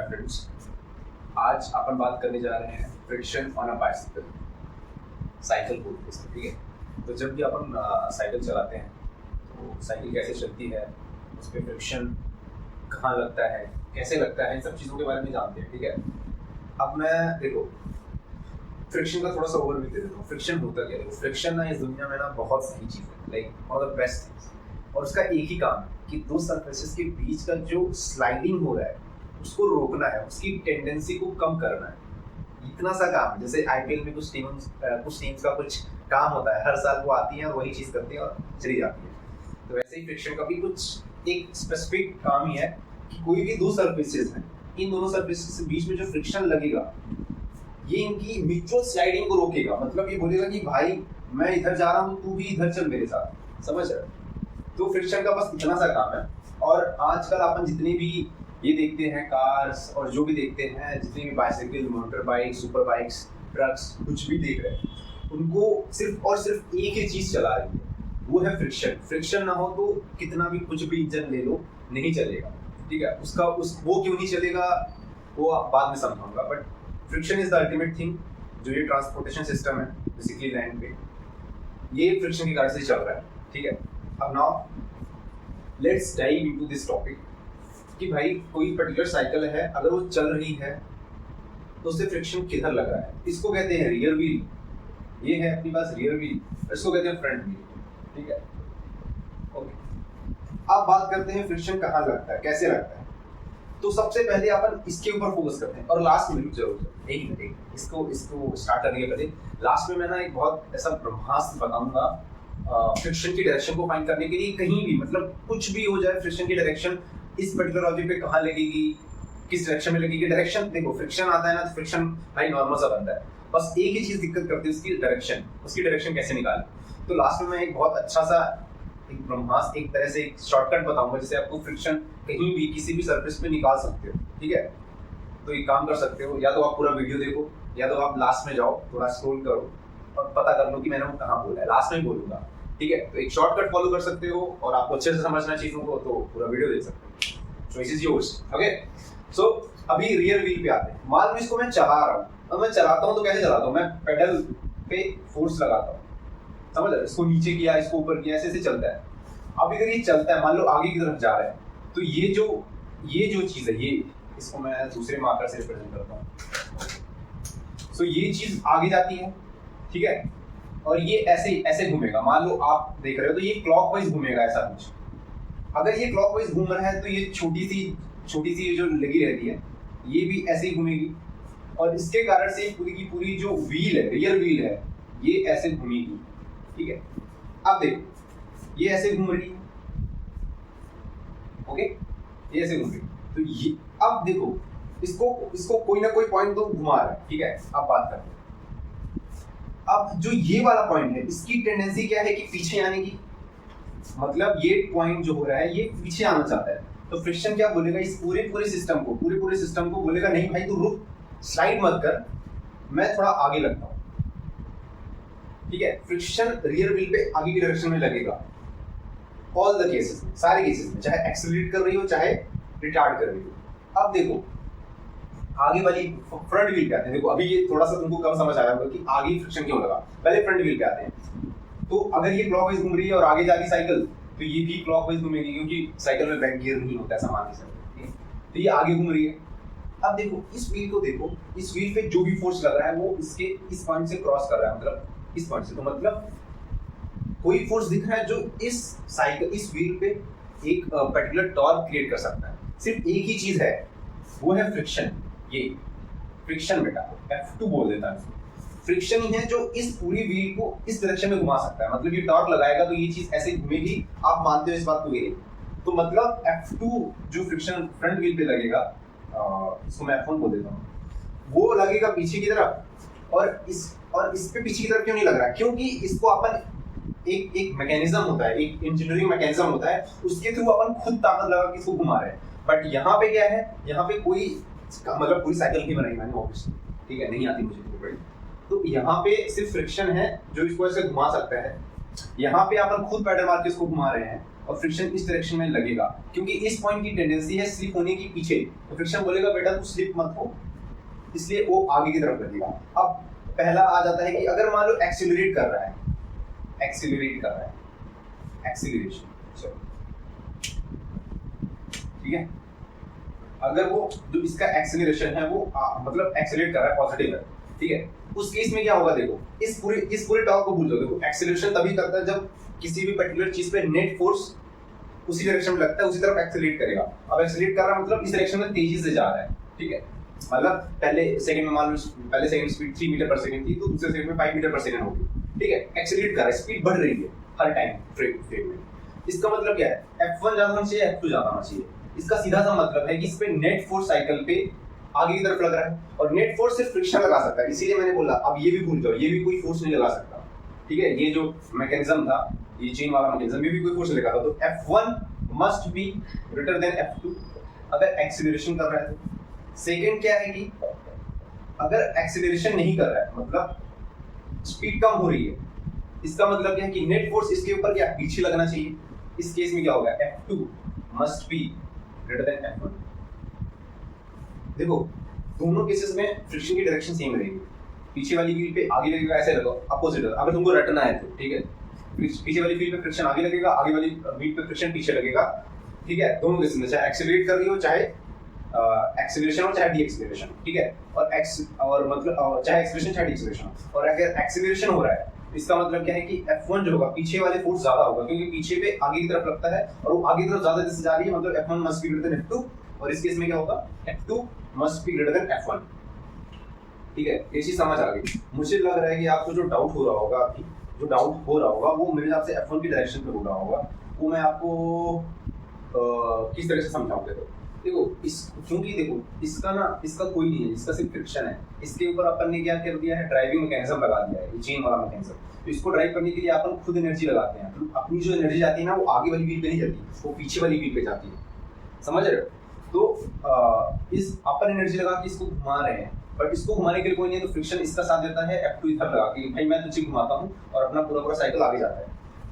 Friends, आज अपन बात करने जा रहे हैं friction on a bicycle, cycle बोलते हैं इसको, ठीक है। तो जब भी अपन साइकिल चलाते हैं तो साइकिल कैसे चलती है, उस पर फ्रिक्शन कहाँ लगता है, कैसे लगता है, इन सब चीज़ों के बारे में जानते हैं, ठीक है। अब मैं देखो फ्रिक्शन का थोड़ा सा ओवरव्यू दे देता हूँ। फ्रिक्शन होता क्या है? फ्रिक्शन ना इस दुनिया में ना बहुत सही चीज़ है, like one of the best things, और उसका एक ही काम है कि दो सरफेसेस के बीच का जो स्लाइडिंग हो रहा है उसको रोकना है, उसकी टेंडेंसी को कम करना है। इतना सा काम है। जैसे आईपीएल में कुछ टीम्स का कुछ काम होता है, हर साल वो आती है और वही चीज़ करती है और चली जाती है। तो वैसे ही फ्रिक्शन का भी कुछ एक स्पेसिफिक काम ही है कि कोई भी दो सरफेसेस हैं, इन दोनों सरफेसेस के बीच में जो फ्रिक्शन लगेगा ये इनकी म्यूचुअल स्लाइडिंग को रोकेगा। मतलब ये बोलेगा कि भाई मैं इधर जा रहा हूँ, तू भी इधर चल मेरे साथ, समझ रहे? तो फ्रिक्शन का बस इतना सा काम है। और आजकल अपन जितने भी ये देखते हैं कार्स और जो भी देखते हैं, जितने भी bicycle, motor bike, super bikes, trucks, कुछ भी देख रहे हैं, उनको सिर्फ और सिर्फ एक ही चीज़ चला रही है, वो है फ्रिक्शन। फ्रिक्शन ना हो तो कितना भी कुछ भी इंजन ले लो नहीं चलेगा, ठीक है। वो क्यों नहीं चलेगा वो बाद में समझाऊंगा, but friction is the ultimate thing. जो ये ट्रांसपोर्टेशन सिस्टम है बेसिकली लैंड पे, ये फ्रिक्शन के कारण से चल रहा है, ठीक है। अब now let's dive into this topic कि भाई कोई पर्टिकुलर साइकिल है, अगर वो चल रही है तो उससे फ्रिक्शन किधर लग रहा है। इसको कहते हैं रियर व्हील, ये है अपने पास रियर व्हील, इसको कहते हैं फ्रंट व्हील, ठीक है। ओके, अब बात करते हैं फ्रिक्शन कहाँ लगता है, कैसे लगता है। तो सबसे पहले अपन इसके ऊपर फोकस करते हैं, और लास्ट में जरूर एक मिनट इसको स्टार्ट करने के पहले लास्ट में मैं ना एक बहुत ऐसा ब्रह्मास्त्र बताऊंगा फ्रिक्शन की डायरेक्शन को फाइंड करने के लिए। कहीं भी मतलब कुछ भी हो जाए, फ्रिक्शन की डायरेक्शन इस पर्टिकुलर ऑब्जेक्ट पे कहाँ लगेगी, किस डायरेक्शन में लगेगी। डायरेक्शन देखो, फ्रिक्शन आता है ना तो फ्रिक्शन भाई नॉर्मल सा बनता है, बस एक ही चीज दिक्कत करती है, उसकी डायरेक्शन कैसे निकाले। तो लास्ट में मैं एक बहुत अच्छा सा एक ब्रह्मास्त्र, एक तरह से एक शॉर्टकट बताऊंगा जिससे आपको फ्रिक्शन कहीं भी किसी भी सरफेस पे निकाल सकते हो, ठीक है। तो एक काम कर सकते हो, या तो आप पूरा वीडियो देखो, या तो आप लास्ट में जाओ, थोड़ा स्क्रॉल करो और पता कर लो कि मैंने वो कहाँ बोला है। लास्ट में ही बोलूंगा, ठीक है। तो एक शॉर्टकट फॉलो कर सकते हो, और आपको अच्छे से समझना चीजों को तो पूरा वीडियो देख सकते हो। Choice is yours, okay. So अभी रियर व्हील पे आते हैं। मान लो इसको मैं चला रहा हूँ, और मैं चलाता हूँ तो कैसे चलाता हूँ, मैं पेडल पे फोर्स लगाता हूँ, समझ रहे? इसको नीचे किया, इसको ऊपर किया, ऐसे ऐसे चलता है। अब अगर ये चलता है, मान लो आगे की तरफ जा रहा है, तो ये जो चीज है, ये इसको मैं दूसरे मार्कर से रिप्रेजेंट करता हूँ। सो ये चीज आगे जाती है, ठीक है, और ये ऐसे ऐसे घूमेगा। मान लो आप देख रहे हो तो ये क्लॉकवाइज घूमेगा, ऐसा कुछ। अगर ये क्लॉकवाइज घूम रहा है तो ये छोटी सी जो लगी रहती है, ये भी ऐसे ही घूमेगी, और इसके कारण से पूरी की पूरी जो व्हील है, रियर व्हील है, ये ऐसे घूमेगी, ठीक है। अब देखो ये ऐसे घूम रही है, ओके, ये ऐसे घूम रही है। तो ये अब देखो इसको कोई ना कोई पॉइंट तो घुमा रहा है, ठीक है। अब बात करते हैं, अब जो ये वाला पॉइंट है, इसकी टेंडेंसी क्या है कि पीछे आने की। मतलब ये पॉइंट जो हो रहा है ये पीछे आना चाहता है, तो फ्रिक्शन क्या बोलेगा, इस पूरे सिस्टम को बोलेगा नहीं भाई तू रुक, स्लाइड मत कर, मैं थोड़ा आगे लगता हूँ, ठीक है। फ्रिक्शन रियर व्हील पे आगे की डायरेक्शन में लगेगा ऑल द केसेस में, सारे केसेस में, चाहे एक्सेलरेट कर रही हो चाहे रिटार्ड कर रही हो। अब देखो आगे वाली फ्रंट व्हील पे आते हैं। देखो अभी ये थोड़ा सा तुमको कम समझ आया होगा कि आगे फ्रिक्शन क्यों लगा। पहले फ्रंट व्हील पे आते हैं। तो अगर ये क्लॉकवाइज घूम रही है और आगे जा रही साइकिल, तो ये भी क्लॉकवाइज घूमेगी, क्योंकि साइकिल में बैक गियर नहीं होता है, सामान के साथ, तो ये आगे घूम रही है। अब देखो इस व्हील को देखो, इस व्हील पे जो भी फोर्स लग रहा है वो इसके इस पॉइंट से क्रॉस कर रहा है, मतलब इस पॉइंट से। तो मतलब कोई फोर्स दिख रहा है जो इस व्हील पे एक पर्टिकुलर टॉर्क क्रिएट कर सकता है। सिर्फ एक ही चीज है, वो है फ्रिक्शन। ये फ्रिक्शन बेटा F2 बोल देता है। फ्रिक्शन ही है जो इस पूरी व्हील को इस डायरेक्शन में घुमा सकता है। मतलब ये टॉर्क लगाएगा तो ये चीज ऐसे घूमेगी, आप मानते हो इस बात को ये? तो मतलब F2 जो फ्रिक्शन फ्रंट व्हील पे लगेगा, इसको मैं F1 बोल देता हूँ, वो लगेगा पीछे की तरफ। और इस पे पीछे की तरफ क्यों नहीं लग रहा? क्योंकि इसको अपन एक मैकेनिज्म होता है, एक इंजीनियरिंग मैकेनिज्म होता है, उसके थ्रू अपन खुद ताकत लगा के इसको घुमा रहे हैं। बट यहाँ पे क्या है, यहाँ पे कोई मतलब पूरी साइकिल नहीं बनाई मैंने ऑब्वियसली, ठीक है, नहीं आती मुझे तो बड़ी। तो यहाँ पे सिर्फ फ्रिक्शन है जो इसको ऐसे घुमा सकता है। यहाँ पे अपन खुद पैडल मार के इसको घुमा रहे हैं, और फ्रिक्शन इस डायरेक्शन में लगेगा, क्योंकि इस पॉइंट की टेंडेंसी है स्लिप होने की पीछे, तो फ्रिक्शन बोलेगा बेटा तू स्लिप मत हो, इसलिए वो आगे की तरफ लगेगा। अब पहला आ जाता है कि अगर मान लो एक्सीलरेट कर रहा है, एक्सीलरेशन, चलो ठीक है, अगर वो जो इसका एक्सीलरेशन है वो मतलब एक्सीलरेट कर रहा है, पॉजिटिव है, ठीक है, उस केस में क्या होगा, देखो इस पूरे टॉर्क को भूल जाओ। देखो एक्सीलरेशन तभी करता है जब किसी भी पर्टिकुलर चीज पे नेट फोर्स उसी डायरेक्शन में लगता है, उसी तरफ एक्सीलरेट करेगा। अब एक्सीलरेट कर रहा है मतलब इस डायरेक्शन में तेजी से जा रहा है, ठीक है, मतलब पहले सेकंड में मान लो पहले सेकंड स्पीड 3 मीटर पर सेकंड थी, तो दूसरे सेकंड में 5 मीटर पर सेकंड होगी, ठीक है, एक्सीलरेट कर रहा है, स्पीड बढ़ रही है हर टाइम फ्रेम में। इसका मतलब क्या है, F1 ज्यादा होना चाहिए, F2 ज्यादा होना चाहिए। इसका सीधा सा मतलब है कि इस पे नेट फोर्स साइकिल पे आगे की तरफ लग रहा है, और नेट फोर्स सिर्फ फ्रिक्शन लगा सकता है, इसीलिए मैंने बोला अब ये भी भूल जाओ, ये भी कोई फोर्स नहीं लगा सकता, ठीक है, ये जो मैकेनिज्म था, ये चेन वाला मैकेनिज्म, ये भी कोई फोर्स नहीं लगा, तो F1 must be greater than F2 अगर एक्सीलरेशन कर रहा है तो। सेकंड क्या है कि अगर एक्सीलरेशन नहीं कर रहा है, मतलब स्पीड कम हो रही है, इसका मतलब क्या है कि नेट फोर्स इसके ऊपर क्या पीछे लगना चाहिए। इस केस में क्या होगा, F2 must be greater than F1। देखो दोनों केसेस में फ्रिक्शन की डायरेक्शन सेम रहेगी, पीछे वाली व्हील पे आगे लगेगा, ऐसे लगो अपोजिट, अगर तुमको रटना है तो, ठीक है, पीछे वाली व्हील पे फ्रिक्शन आगे लगेगा, आगे वाली व्हील पे फ्रिक्शन पीछे लगेगा, ठीक है, दोनों केसेस में, चाहे एक्सीलरेट कर रही हो, चाहे एक्सीलरेशन हो, चाहे डी एक्सीलरेशन, ठीक है, और मतलब चाहे एक्सीलरेशन चाहे डी एक्सीलरेशन, और अगर एक्सीलरेशन हो रहा है इसका मतलब क्या है कि F1 जो होगा पीछे वाले फोर्स ज्यादा होगा, क्योंकि पीछे पे आगे की तरफ लगता है और वो आगे की तरफ ज्यादा जैसे जा रही है, मतलब F1 must be greater than F2, और इस केस में क्या होगा, F2 must be greater than F1, ठीक है, ये चीज समझ आ गई। मुझे लग रहा है कि आपको जो डाउट हो रहा होगा वो मेरे हिसाब से F1 की डायरेक्शन पे हो रहा होगा, वो मैं आपको किस तरह से समझाऊंगा। देखो क्योंकि देखो इसका कोई नहीं है, इसका सिर्फ फ्रिक्शन है, इसके ऊपर अपन ने क्या कर दिया है, ड्राइविंग मैकेनिज्म लगा दिया है, चेन वाला मैकेनिज्म, तो इसको ड्राइव करने के लिए अपन खुद एनर्जी लगाते हैं, तो अपनी जो एनर्जी जाती है ना वो आगे वाली व्हील पे नहीं जाती, वो पीछे वाली व्हील पे जाती है, समझ रहे हो। तो इस अपन एनर्जी लगा के इसको घुमा रहे हैं, बट इसको घुमाने के लिए कोई नहीं है, तो फ्रिक्शन इसका साथ देता है, F2 इधर लगा के भाई मैं तुझे घुमाता हूँ, और अपना पूरा साइकिल आगे जाता है।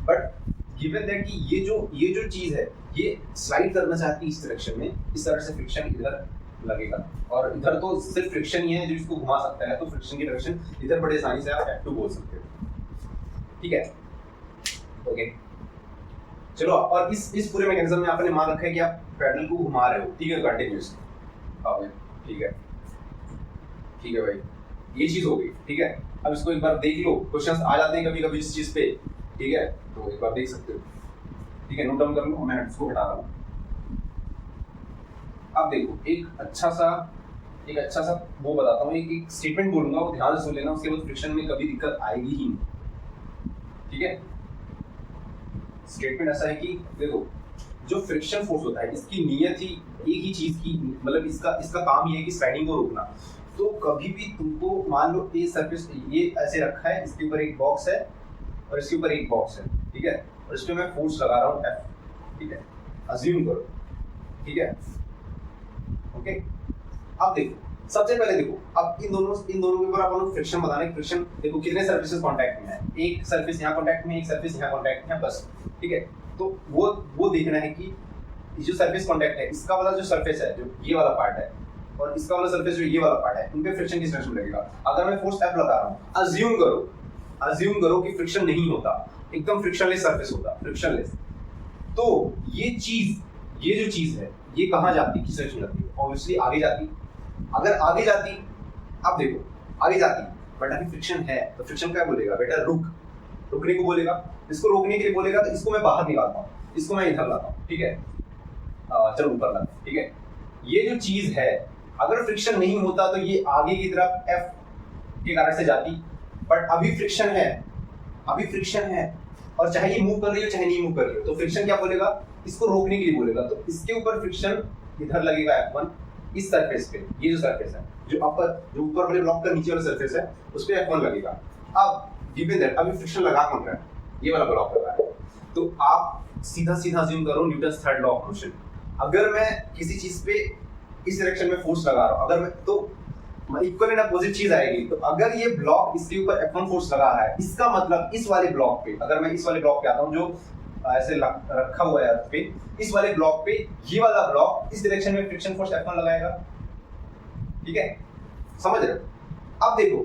बट गिवन दैट कि ये जो चीज है ये स्लाइड करना चाहती है इस डायरेक्शन में, इस तरह से फ्रिक्शन इधर लगेगा, और इधर तो सिर्फ फ्रिक्शन ही है जो इसको घुमा सकता है, तो फ्रिक्शन की डायरेक्शन इधर बड़े आसानी से आप F2 बोल सकते हो, ठीक है, ओके। चलो, और इस पूरे मैकेनिज्म में आपने मान रखा है कि आप पैडल को घुमा रहे हो, ठीक है, कंटिन्यूअसली, ठीक है भाई, ये चीज हो गई, ठीक है। अब इसको एक बार देख लो, क्वेश्चंस आ जाते हैं कभी-कभी इस चीज पे, ठीक है, तो एक बार देख सकते हो, ठीक है, नोट डाउन कर लो, मैं इसको हटा रहा हूँ। अब देखो एक अच्छा सा वो बताता हूँ, एक स्टेटमेंट बोलूंगा, वो ध्यान से सुन लेना, उसके बाद फ्रिक्शन में कभी दिक्कत आएगी ही नहीं, ठीक है। स्टेटमेंट ऐसा है कि देखो जो फ्रिक्शन फोर्स होता है इसकी नीयत ही एक ही चीज की, मतलब इसका काम ये है कि स्लाइडिंग को रोकना। तो कभी भी तुमको मान लो ये सरफेस ये ऐसे रखा है, इसके ऊपर एक बॉक्स है और इसके ऊपर एक बॉक्स है, ठीक है, और इस पे मैं फोर्स लगा रहा हूँ F, ठीक है, अज्यूम करो, ठीक है, ओके। अब देखो सबसे पहले देखो, अब इन दोनों के ऊपर अपन फ्रिक्शन बताना है। फ्रिक्शन देखो कितने सरफेसेस कांटेक्ट में है, एक सरफेस यहाँ कांटेक्ट में, एक सरफेस यहाँ कांटेक्ट में है, बस, ठीक है। तो वो देखना है कि जो सरफेस कांटेक्ट है इसका वाला जो सरफेस है, जो ये वाला पार्ट है, और इसका वाला सरफेस जो ये वाला पार्ट है, इन पे फ्रिक्शन किस डायरेक्शन में लगेगा। अगर मैं फोर्स F लगा रहा हूँ, अज्यूम करो कि फ्रिक्शन नहीं होता, एकदम फ्रिक्शनलेस सरफेस होता, फ्रिक्शनलेस, तो ये जो चीज है ये कहाँ जाती, किस डायरेक्शन जाती है, ऑब्वियसली आगे जाती। अगर आगे जाती, अब देखो आगे जाती बट अभी फ्रिक्शन है, तो फ्रिक्शन क्या बोलेगा, बेटा रुकने को बोलेगा। इसको रोकने के लिए बोलेगा तो इसको मैं बाहर निकालता हूँ, इसको मैं इधर लाता हूँ, ठीक है, चलो ऊपर ला, ठीक है। ये जो चीज है अगर फ्रिक्शन नहीं होता तो ये आगे की तरफ F के कारण से जाती, बट अभी फ्रिक्शन है और चाहे ये मूव कर रही हो चाहे नहीं मूव कर रही हो, तो फ्रिक्शन क्या बोलेगा, इसको रोकने के लिए बोलेगा। तो इसके ऊपर फ्रिक्शन इधर लगेगा F1, इस सरफेस पे, ये जो सरफेस है जो ऊपर वाले ब्लॉक का नीचे वाला सरफेस है उस पे F1 लगेगा। अब गिवन दैट अभी फ्रिक्शन लगा कौन रहा है, ये वाला ब्लॉक लगा है, तो आप सीधा अज्यूम करो Newton's third law of motion. अगर मैं किसी चीज पे इस डायरेक्शन में फोर्स लगा रहा हूं, अगर मैं तो इक्वल एंड अपोजिट चीज आएगी। तो अगर ये ब्लॉक इसके ऊपर F1 फोर्स लगा रहा है, इसका मतलब इस वाले ब्लॉक पे, अगर मैं इस वाले ब्लॉक पे आता हूं जो ऐसे रखा हुआ है अर्थ पे, इस वाले ब्लॉक पे ये वाला ब्लॉक इस डायरेक्शन में फ्रिक्शन फोर्स F1 लगाएगा, ठीक है, समझ रहे हो। अब देखो,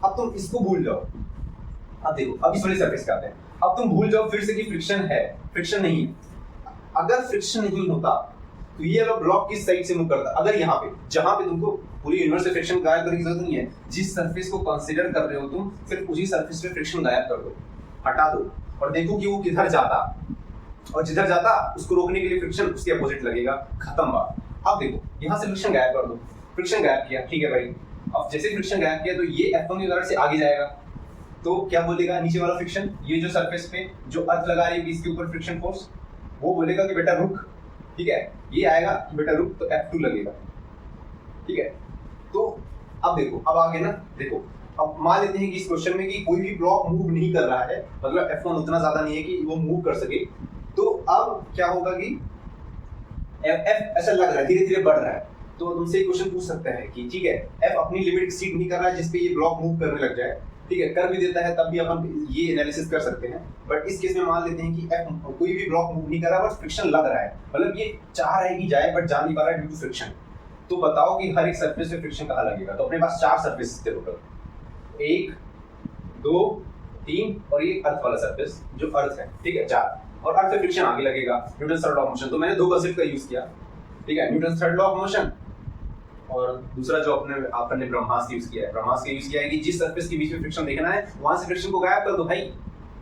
अब तुम इसको भूल जाओ, अब देखो, अब इस वाले सरफेस पे आते हैं, अब तुम भूल जाओ फिर से कि फ्रिक्शन है, फ्रिक्शन नहीं है। अगर फ्रिक्शन नहीं होता तो ये वाला ब्लॉक किस साइड से मूव करता, अगर यहाँ पे, जहां पे तुमको पूरी यूनिवर्स से फ्रिक्शन गायब करने की जरूरत नहीं है, जिस सरफेस को कंसीडर कर रहे हो तुम, सिर्फ उसी सरफेस पे फ्रिक्शन गायब कर दो, हटा दो, और देखो कि वो किधर जाता, और जिधर जाता उसको रोकने के लिए फ्रिक्शन उसके अपोजिट लगेगा, खत्म बात। अब देखो, यहाँ से फ्रिक्शन गायब कर दो, फ्रिक्शन गायब किया, ठीक है भाई। अब जैसे फ्रिक्शन गायब किया तो ये F1 की तरफ से आगे जाएगा, तो क्या बोलेगा नीचे वाला फ्रिक्शन, ये जो सरफेस पे जो अर्थ लगा रही है इसके ऊपर फ्रिक्शन फोर्स, वो बोलेगा कि बेटा रुक, ठीक है, ये आएगा कि बेटा रुक, तो F2 लगेगा, ठीक है। तो अब देखो, अब आगे ना देखो, अब मान लेते हैं कि इस क्वेश्चन में कि कोई भी ब्लॉक मूव नहीं कर रहा है, मतलब F1 उतना ज्यादा नहीं है कि वो मूव कर सके, तो अब क्या होगा कि F ऐसा लग रहा है धीरे धीरे बढ़ रहा है, तो तुमसे एक क्वेश्चन पूछ सकता है कि ठीक है, F अपनी लिमिट एक्सीड नहीं कर रहा है जिसपे ये ब्लॉक मूव करने लग जाए, ठीक है, कर भी देता है तब भी अपन ये एनालिसिस कर सकते हैं। बट इस केस में मान लेते हैं कि F कोई भी ब्लॉक मूव नहीं कर रहा, बस फ्रिक्शन लग रहा है, मतलब ये चाह रहा है कि जाए बट जा नहीं पा रहा है ड्यू टू फ्रिक्शन। तो बताओ कि हर एक सरफेस पे फ्रिक्शन कहाँ लगेगा। तो अपने पास 4 सरफेस थे टोटल, 1 2 3 और ये अर्थ वाला सरफेस जो अर्थ है, ठीक है, 4, और अर्थ पे फ्रिक्शन आगे लगेगा, Newton third law of motion. तो मैंने 2 कंसेप्ट का यूज किया, ठीक है, Newton third law of motion, और दूसरा जो आपने ब्रह्मास्त्र यूज किया है, ब्रह्मास्त्र यूज किया है कि जिस सरफेस के बीच में फ्रिक्शन देखना है वहां से फ्रिक्शन को गायब कर दो भाई,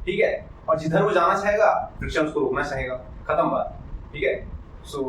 ठीक है, और जिधर वो जाना चाहेगा फ्रिक्शन उसको रोकना चाहेगा, खत्म बात, ठीक है। So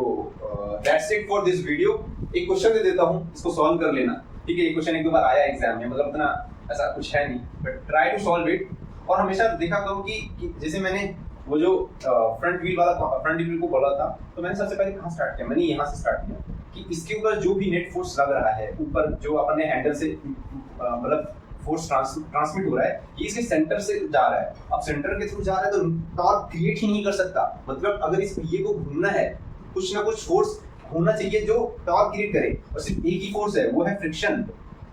that's it for this video. एक क्वेश्चन दे देता हूं, इसको सॉल्व कर लेना, ठीक है। ये क्वेश्चन एक दो बार आया एग्जाम में, मतलब इतना ऐसा कुछ है नहीं, but try to solve it. और हमेशा देखा करो कि जैसे मैंने वो जो फ्रंट व्हील को बोला था, तो मैंने सबसे पहले कहाँ स्टार्ट किया, मैंने यहाँ से स्टार्ट किया कि इसके ऊपर जो भी नेट फोर्स लग रहा है, ऊपर जो अपने हैंडल से मतलब फोर्स ट्रांसमिट हो रहा है, ये इसके सेंटर से जा रहा है। अब सेंटर के थ्रू जा रहा है तो टॉर्क क्रिएट ही नहीं कर सकता, मतलब अगर इस ये को घूमना है, कुछ ना कुछ फोर्स होना चाहिए जो टॉर्क क्रिएट करे, और सिर्फ एक ही फोर्स है, वो है फ्रिक्शन,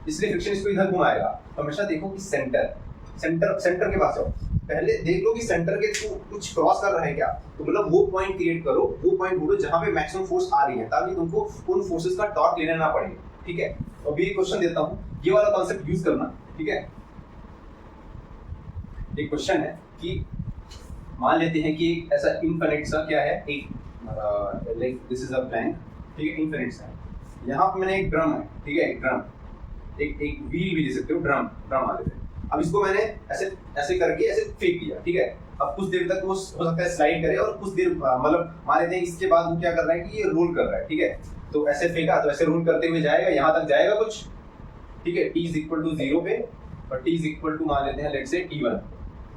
इसलिए फ्रिक्शन इसको इधर घुमाएगा। तो हमेशा देखो कि सेंटर के पास जाओ, पहले देख लो कि सेंटर के थ्रू कुछ क्रॉस कर रहा है क्या, तो मतलब वो पॉइंट क्रिएट करो, वो पॉइंट ढूंढो जहां पे मैक्सिमम फोर्स आ रही है, ताकि तुमको उन फोर्सेस का टॉर्क लेना ना पड़े, ठीक है। और भी एक क्वेश्चन देता हूं, ये वाला कांसेप्ट यूज करना, ठीक है। एक क्वेश्चन है कि मान लेते हैं कि एक ऐसा इनफिनिट सा क्या है, एक like this is a blank, ठीक है, इनफिनिट सा, यहाँ पे मैंने एक ड्रम है, ठीक है, एक ड्रम, एक व्हील भी दे सकते हो, ड्रम मान लेते हैं। अब इसको मैंने ऐसे करके ऐसे फेंक दिया, ठीक है। अब कुछ देर तक वो हो सकता है स्लाइड करे, और कुछ देर मतलब मान लेते हैं इसके बाद वो क्या कर रहा है कि ये रोल कर रहा है, ठीक है। तो ऐसे फेंका तो ऐसे रोल करते हुए जाएगा, यहाँ तक जाएगा कुछ, ठीक है, t = 0 पे, और t = मान लेते हैं लेट्स से t1,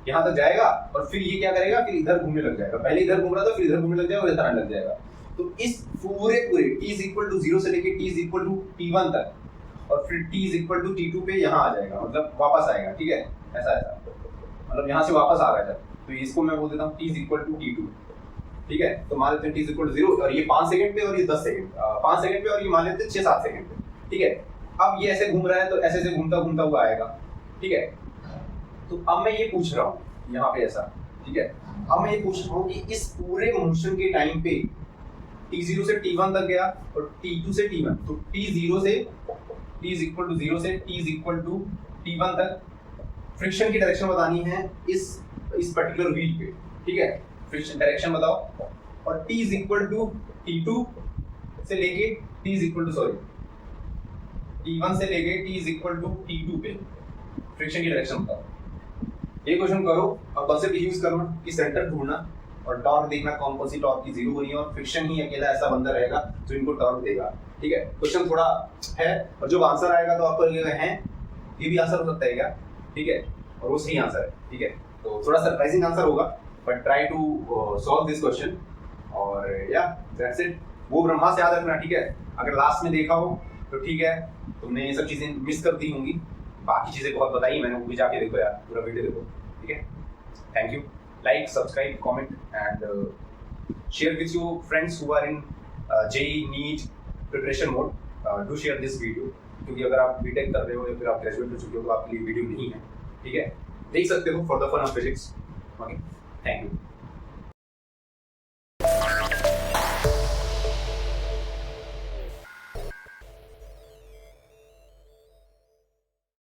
यहाँ तक जाएगा, और फिर ये क्या करेगा, फिर इधर घूमने लग जाएगा, पहले इधर घूम रहा था फिर इधर घूमने लग जाएगा और इधर आने लग जाएगा। तो इस पूरे t = 0 से लेके t = t1 तक, और फिर t = t2 पे यहाँ आ जाएगा, मतलब वापस आएगा, ठीक है, ऐसा मतलब यहाँ से वापस आ रहा है। तो इसको मैं बोल देता हूँ t = t2, ठीक है। तो मान लेते हैं t = 0, और ये 5 सेकंड पे और ये 10 सेकंड, 5 सेकंड पे, और ये मान लेते हैं 6-7 सेकंड पे, ठीक है। अब ये ऐसे घूम रहा है तो ऐसे से घूमता घूमता हुआ आएगा, ठीक है। तो अब मैं ये पूछ रहा हूँ यहाँ पे ऐसा, ठीक है, अब मैं ये पूछ रहा हूँ कि इस पूरे मोशन के टाइम पे t0 से t1 तक गया और t2 से t1, तो t0 से t = 0 से t = t1 तक फ्रिक्शन की डायरेक्शन बतानी है इस पर्टिकुलर व्हील पे, ठीक है, फ्रिक्शन डायरेक्शन बताओ। और t = t2 से लेके t1 से लेके t = t2 पे फ्रिक्शन की डायरेक्शन बताओ। ये क्वेश्चन करो और कॉन्सेप्ट यूज करना कि सेंटर ढूंढना और टॉर्क देखना, कौन सी टॉर्क की जीरो हो रही है, और फ्रिक्शन ही अकेला ऐसा बंदा रहेगा जो इनको टॉर्क देगा, ठीक है। क्वेश्चन थोड़ा है, और जब आंसर आएगा तो आपको लगेगा है ये भी आंसर हो सकता है क्या, ठीक है, और वो सही आंसर है, ठीक है। तो थोड़ा सरप्राइजिंग आंसर होगा, but try to solve this question, और या दैट्स इट। वो ब्रह्मा से याद रखना, ठीक है, अगर लास्ट में देखा हो तो ठीक है, तुमने ये सब चीजें मिस कर दी होंगी, बाकी चीजें बहुत बताई मैंने, वो भी जाके देखो यार, पूरा वीडियो देखो, ठीक है। Thank you, like, subscribe, comment and share with your friends who are in JEE NEET preparation mode. Do share this video, क्योंकि अगर आप बीटेक कर रहे हो या फिर आप ग्रेजुएट हो चुके हो तो आपके लिए वीडियो नहीं है, ठीक है, देख सकते हो for the fun of physics. Okay, thank you.